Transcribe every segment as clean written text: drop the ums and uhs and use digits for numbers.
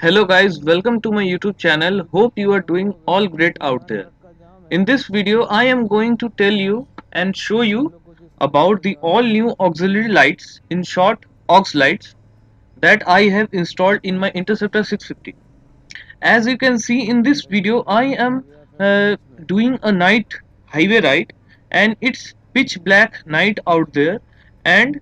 Hello guys, welcome to my YouTube channel. Hope you are doing all great out there. In this video, I am going to tell you and show you about the all new auxiliary lights, in short aux lights, that I have installed in my Interceptor 650. As you can see in this video, I am doing a night highway ride and it's pitch black night out there, and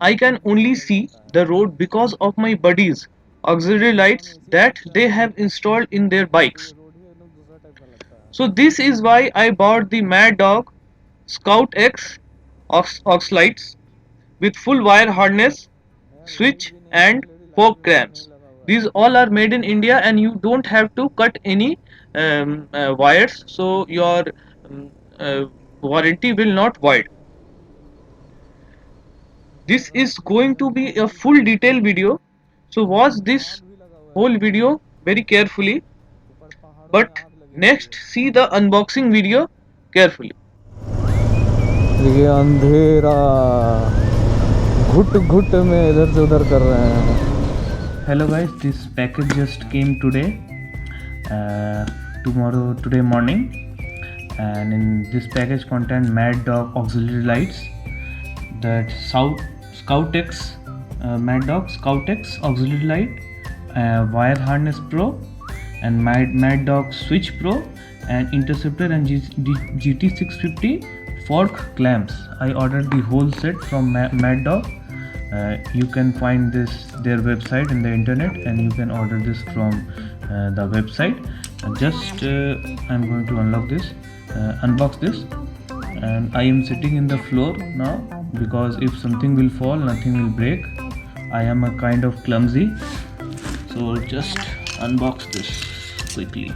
I can only see the road because of my buddies auxiliary lights that they have installed in their bikes. So this is why I bought the MadDog Scout X aux lights with full wire harness, switch and fork clamps. These all are made in India and you don't have to cut any wires, so your um, uh, warranty will not void. This is going to be a full detail video, so watch this whole video very carefully, but next see the unboxing video carefully. ये अंधेरा घुट घुट में इधर से उधर कर रहे हैं. Hello guys, this package just came today, today morning, and in this package contain MadDog auxiliary lights, that Scout X MadDog Scout X auxiliary light, wire harness pro, and MadDog switch pro, and Interceptor and GT650 fork clamps. I ordered the whole set from MadDog. You can find their website in the internet, and you can order this from the website. I'm going to unbox this, and I am sitting in the floor now because if something will fall, nothing will break. I am a kind of clumsy, so just unbox this quickly.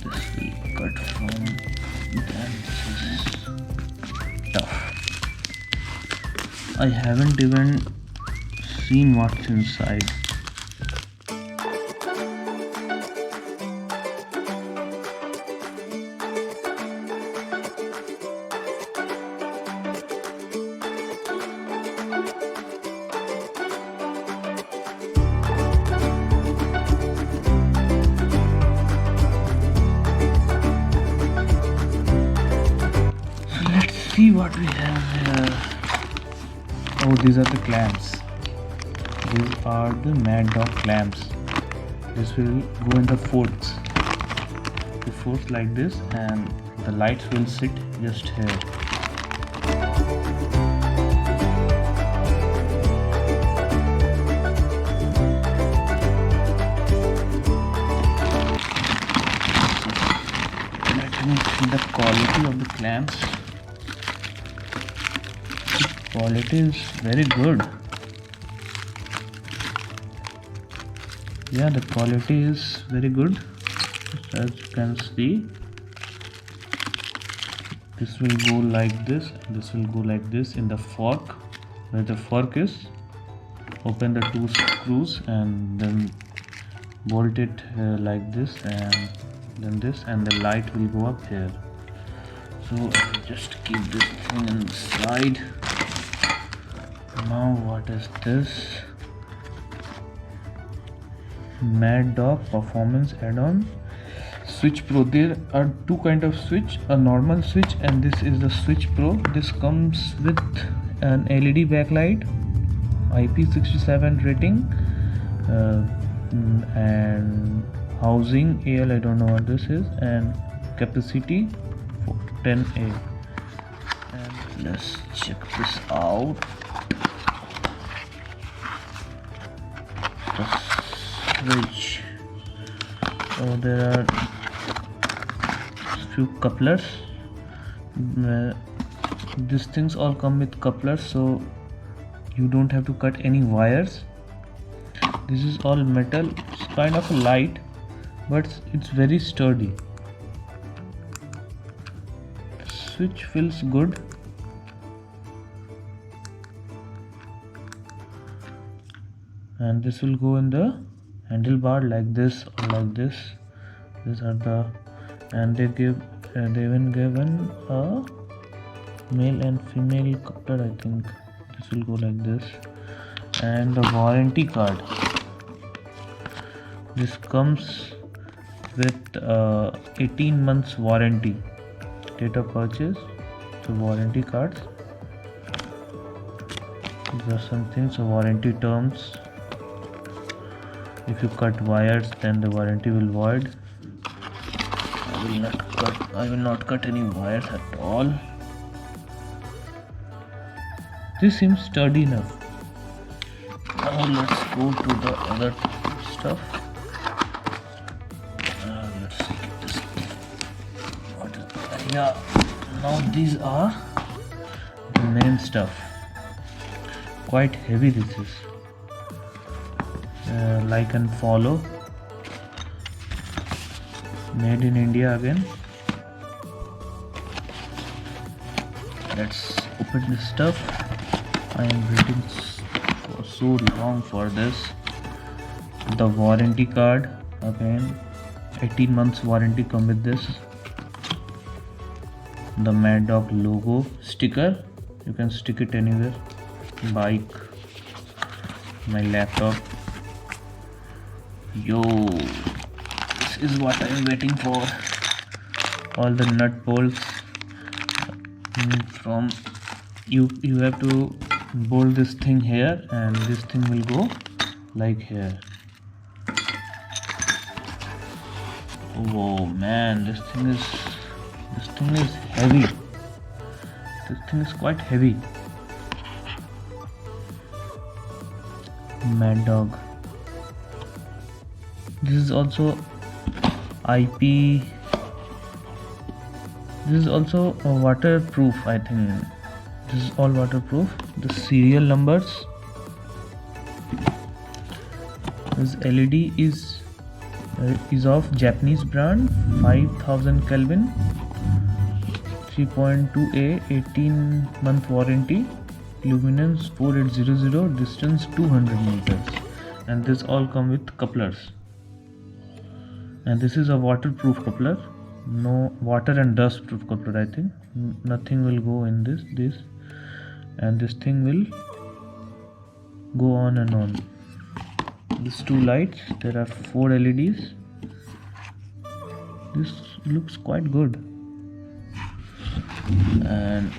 This will cut from then. This is tough. I haven't even seen what's inside. So let's see what we have here. Oh, these are the clamps. These are the MadDog clamps. This will go in the forks. The forks like this, and the lights will sit just here. Let me see the quality of the clamps. Quality is very good. Yeah, the quality is very good. As you can see, this will go like this, this will go like this in the fork. Where the fork is, open the two screws and then bolt it like this, and then this, and the light will go up here. So I'll just keep this thing inside. Now what is this? MadDog performance add-on switch pro. There are two kind of switch, a normal switch and this is the switch pro. This comes with an LED backlight, IP67 rating, and housing AL, I don't know what this is, and capacity for 10A. And let's check this out. Switch. So there are few couplers. These things all come with couplers, so you don't have to cut any wires. This is all metal. It's kind of light, but it's very sturdy. Switch feels good. And this will go in the handlebar like this or like this. These are the, and they even given a male and female coupler. I think this will go like this. And the warranty card. This comes with 18 months warranty. Date of purchase, so warranty cards. These are some things. So warranty terms. If you cut wires, then the warranty will void. I will not cut any wires at all. This seems sturdy enough. Now let's go to the other stuff. Let's see this. What is that? Yeah. Now these are the main stuff. Quite heavy this is. Like and follow. Made in India again. Let's open this stuff. I am waiting for so long for this. The warranty card again. 18 months warranty come with this. The MadDog logo sticker. You can stick it anywhere. Bike. My laptop. Yo, this is what I am waiting for. All the nut bolts. From you have to bolt this thing here, and this thing will go like here. Oh man, this thing is heavy. This thing is quite heavy. MadDog. This is also IP. This is also waterproof. I think this is all waterproof. The serial numbers. This LED is of Japanese brand, 5000 Kelvin, 3.2A, 18-month warranty, luminance 4800, distance 200 meters, and this all come with couplers. And this is a waterproof coupler, no water and dust proof coupler. I think nothing will go in this, and this thing will go on and on. These two lights, there are 4 LEDs. This looks quite good. And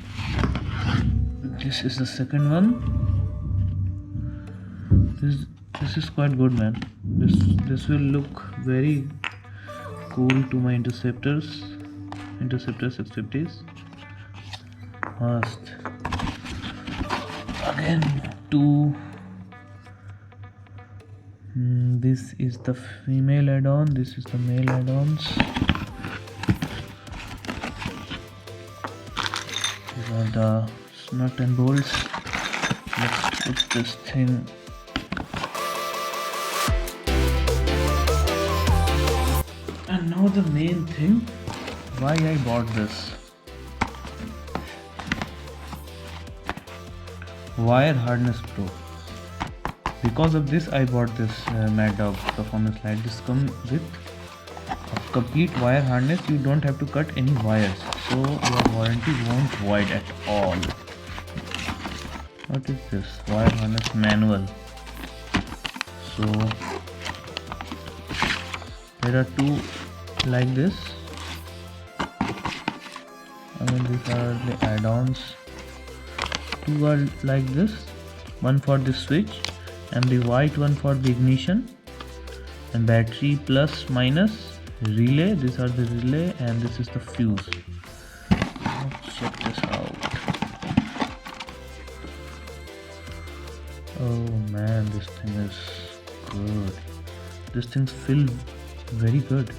this is the second one. This is quite good, man. This will look very cool to my Interceptor 650s. First, again, two. This is the female add-on. This is the male add-ons. These are the nut and bolts. Let's put this thing. And now the main thing, why I bought this. Wire Harness Pro. Because of this I bought this MadDog performance light. This comes with a complete wire harness. You don't have to cut any wires, so your warranty won't void at all. What is this? Wire harness manual. So there are two like this. I mean, these are the add-ons. Two are like this. One for the switch, and the white one for the ignition, and battery plus minus, relay. These are the relay, and this is the fuse. Let's check this out. Oh man, this thing is good. This thing's feel very good.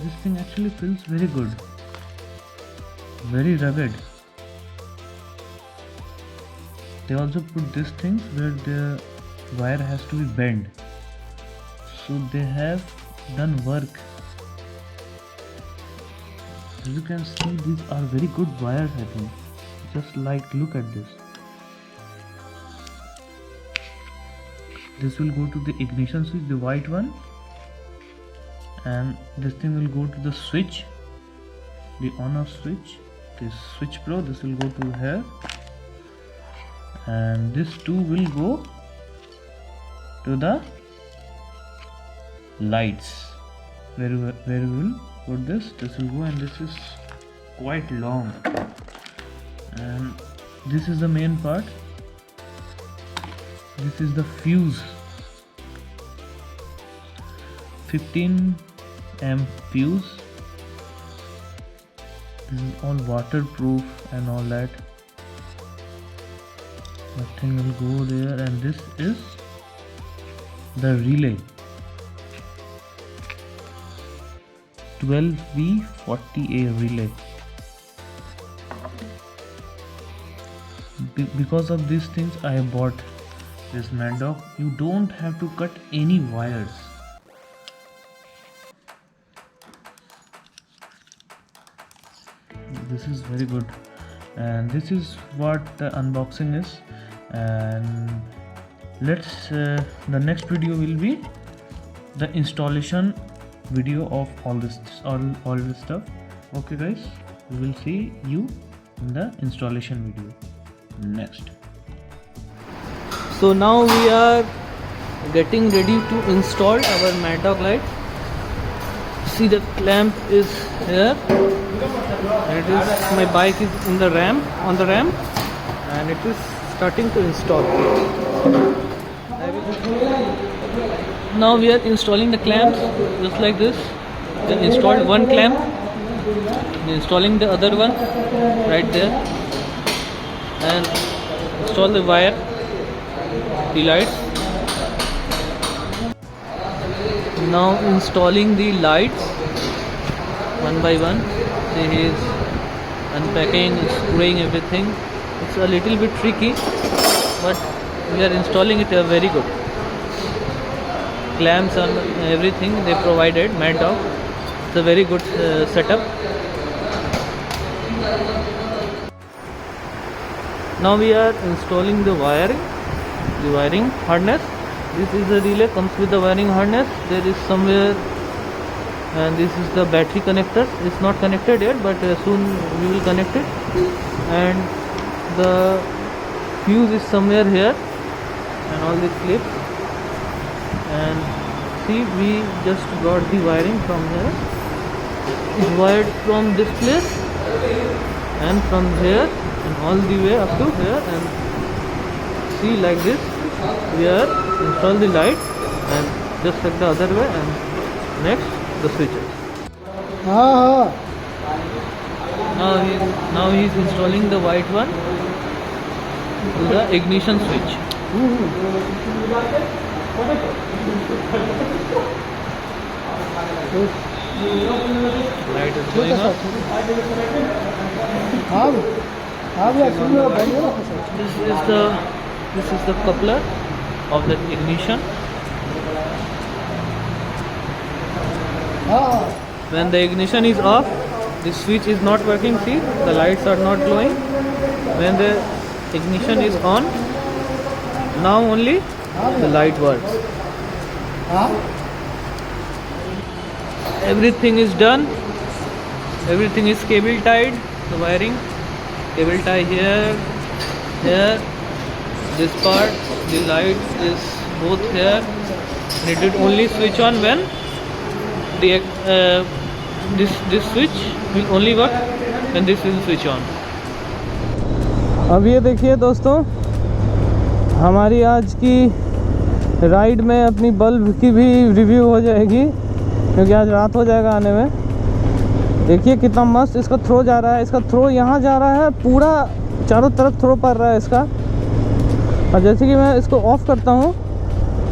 This thing actually feels very good. Very rugged. They also put these things where the wire has to be bent, so they have done work. As you can see, these are very good wires. I think, just like, look at this. This will go to the ignition switch, the white one, and this thing will go to the switch, the on off switch. This switch pro, this will go to here, and this two will go to the lights. Where we will put this will go, and this is quite long, and this is the main part. This is the fuse, 15 amp fuse. This is all waterproof and all that. Nothing will go there, and this is the relay, 12V40A relay. Because of these things I have bought this MadDog. You don't have to cut any wires. This is very good, and this is what the unboxing is. And let's the next video will be the installation video of all this stuff. Okay guys, we will see you in the installation video next. So now we are getting ready to install our MadDog light. See, the clamp is here, and it is, my bike is in the ramp, on the ramp, and it is starting to install. Now we are installing the clamps just like this. We installed one clamp, we are installing the other one right there, and install the wire, the lights. Now installing the lights one by one. See, he is unpacking, screwing everything. It's a little bit tricky, but we are installing it very good. Clamps and everything they provided, MadDog. It's a very good setup. Now we are installing the wiring harness. This is the relay, comes with the wiring harness. There is somewhere, and this is the battery connector. It's not connected yet, but soon we will connect it. And the fuse is somewhere here, and all these clips. And see, we just got the wiring from here. It's wired from this place and from here and all the way up to here. And see, like this we are install the light, and just like the other way, and next the switches. Now he is installing the white one to the ignition switch. Light is going up. This is the coupler of the ignition. When the ignition is off, the switch is not working. See, the lights are not glowing. When the ignition is on, now only the light works. Everything is done. Everything is cable tied. The wiring, cable tie here, this part, the light is both here. And it will only switch on when the this switch will only work when this will switch on. अब ये देखिए दोस्तों, हमारी आज की ride में अपनी bulb की भी रिव्यू हो जाएगी, क्योंकि आज रात हो जाएगा आने में। देखिए कितना मस्त इसका थ्रो जा रहा है। इसका थ्रो यहाँ जा रहा है, पूरा चारों तरफ थ्रो पड़ रहा है इसका। और जैसे कि मैं इसको ऑफ़ करता हूँ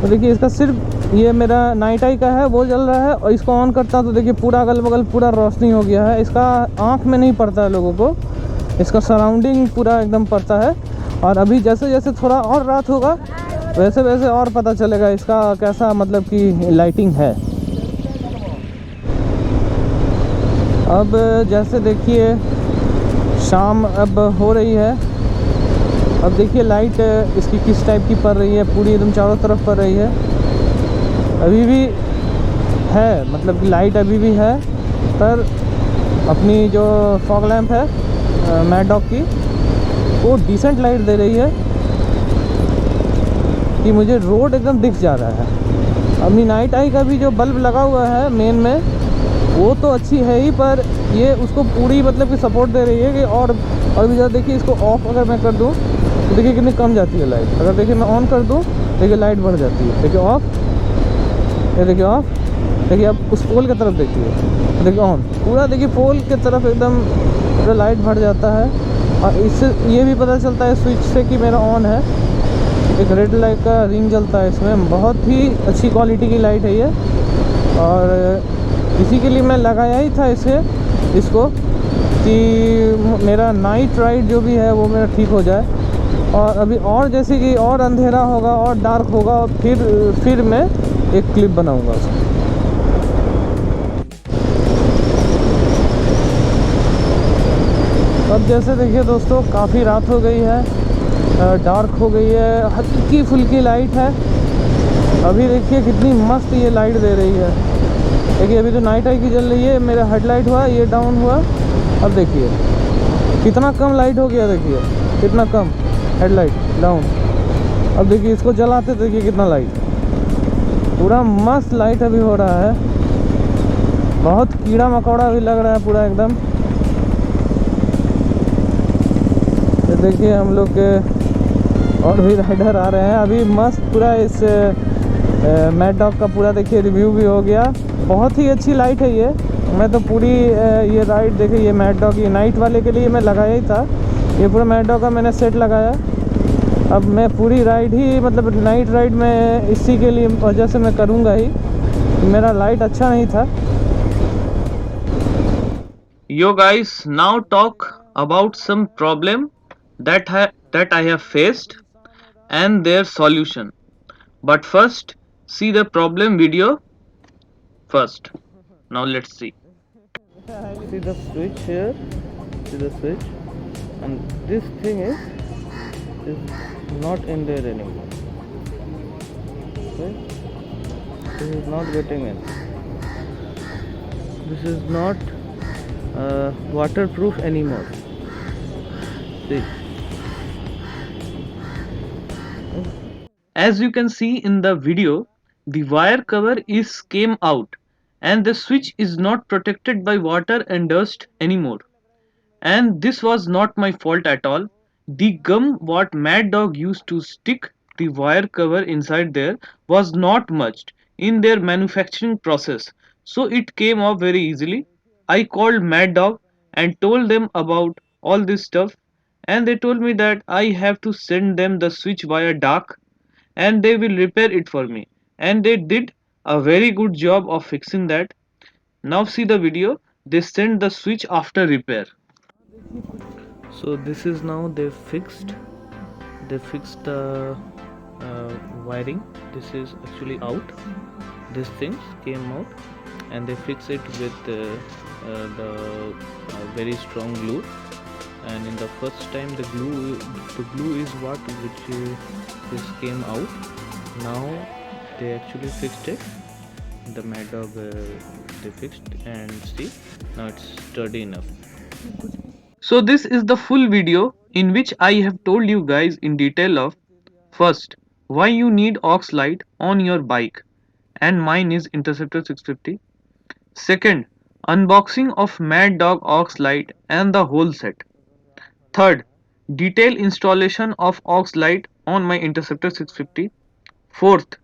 तो देखिए इसका सिर्फ ये मेरा नाइट आई का है वो जल रहा है, और इसको ऑन करता तो देखिए पूरा अगल बगल पूरा रोशनी हो गया है। इसका आँख में नहीं पड़ता है लोगों को, इसका सराउंडिंग पूरा एकदम पड़ता है। और अभी जैसे जैसे थोड़ा और रात होगा वैसे वैसे और पता चलेगा इसका कैसा मतलब कि लाइटिंग है। अब जैसे देखिए शाम अब हो रही है। अब देखिए लाइट इसकी किस टाइप की पड़ रही है, पूरी एकदम चारों तरफ पड़ रही है। अभी भी है, मतलब कि लाइट अभी भी है, पर अपनी जो फॉग लैंप है MadDog की, वो डिसेंट लाइट दे रही है। कि मुझे रोड एकदम दिख जा रहा है। अपनी नाइट आई का भी जो बल्ब लगा हुआ है मेन में, वो तो अच्छी है ही, पर ये उसको पूरी मतलब कि सपोर्ट दे रही है कि और भी ज़्यादा। देखिए इसको ऑफ अगर मैं कर दूँ तो देखिए कितनी कम जाती है लाइट। अगर देखिए मैं ऑन कर दूँ, देखिए लाइट बढ़ जाती है। देखिए ऑफ, ये देखिए ऑफ। देखिए अब उस पोल की तरफ देखिए, देखिए ऑन। पूरा देखिए पोल की तरफ एकदम पूरा लाइट बढ़ जाता है। और इससे ये भी पता चलता है स्विच से कि मेरा ऑन है। एक रेड लाइट का रिंग जलता है इसमें। बहुत ही अच्छी क्वालिटी की लाइट है ये, और इसी के लिए मैं लगाया ही था इसको कि मेरा नाइट राइड जो भी है वो मेरा ठीक हो जाए। और अभी और जैसे कि और अंधेरा होगा और डार्क होगा, फिर मैं एक क्लिप बनाऊंगा उसका। अब जैसे देखिए दोस्तों, काफ़ी रात हो गई है, डार्क हो गई है, हल्की फुल्की लाइट है। अभी देखिए कितनी मस्त ये लाइट दे रही है। देखिए अभी तो नाइट आई की जल रही है, मेरा हेडलाइट हुआ, ये डाउन हुआ। अब देखिए कितना कम लाइट हो गया, देखिए कितना कम हेडलाइट डाउन। अब देखिए इसको जलाते देखिए कितना लाइट, पूरा मस्त लाइट अभी हो रहा है। बहुत कीड़ा मकोड़ा भी लग रहा है पूरा एकदम। ये देखिए हम लोग के और भी राइडर आ रहे हैं अभी। मस्त पूरा इस मैडडॉग का पूरा देखिए रिव्यू भी हो गया। बहुत ही अच्छी लाइट है ये। मैं तो पूरी ये राइड देखिए, ये मैडडॉग ये नाइट वाले के लिए मैं लगाया ही था। ये पूरा मैडडॉग का मैंने सेट लगाया। अब मैं पूरी राइड ही मतलब नाइट राइड में इसी के लिए वजह से मैं करूँगा ही। मेरा लाइट अच्छा नहीं था। Yo guys, now talk about some problem that I have faced and their solution. But first, see the problem video first. Now let's see. See the switch here, see the switch, and this thing is not in there anymore. Okay? This is not getting in. This is not waterproof anymore. See. As you can see in the video, the wire cover is came out and the switch is not protected by water and dust anymore. And this was not my fault at all. The gum what MadDog used to stick the wire cover inside there was not much in their manufacturing process, so it came off very easily. I called MadDog and told them about all this stuff, and they told me that I have to send them the switch via dark and they will repair it for me. And they did a very good job of fixing that. Now see the video. They sent the switch after repair. So this is now they fixed the wiring. This is actually out. These things came out, and they fix it with the very strong glue. And in the first time the glue is what which this came out. Now they actually fixed it. The MadDog they fixed, and see, now it's sturdy enough. So this is the full video in which I have told you guys in detail of first why you need aux light on your bike and mine is Interceptor 650. Second, unboxing of MadDog aux light and the whole set. Third, detailed installation of aux light on my Interceptor 650. Fourth,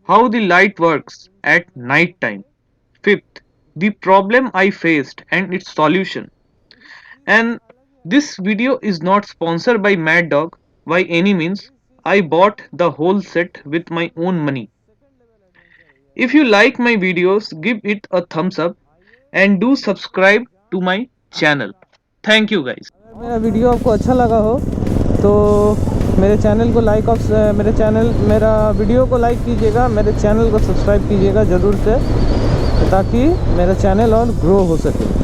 how the light works at night time. Fifth, the problem I faced and its solution. And this video is not sponsored by MadDog by any means. I bought the whole set with my own money. If you like my videos, give it a thumbs up and do subscribe to my channel. Thank you guys. मेरा video आपको अच्छा लगा हो तो मेरे channel को like और मेरा वीडियो को लाइक कीजिएगा, मेरे चैनल को सब्सक्राइब कीजिएगा ज़रूर से, ताकि मेरा चैनल और ग्रो हो सके।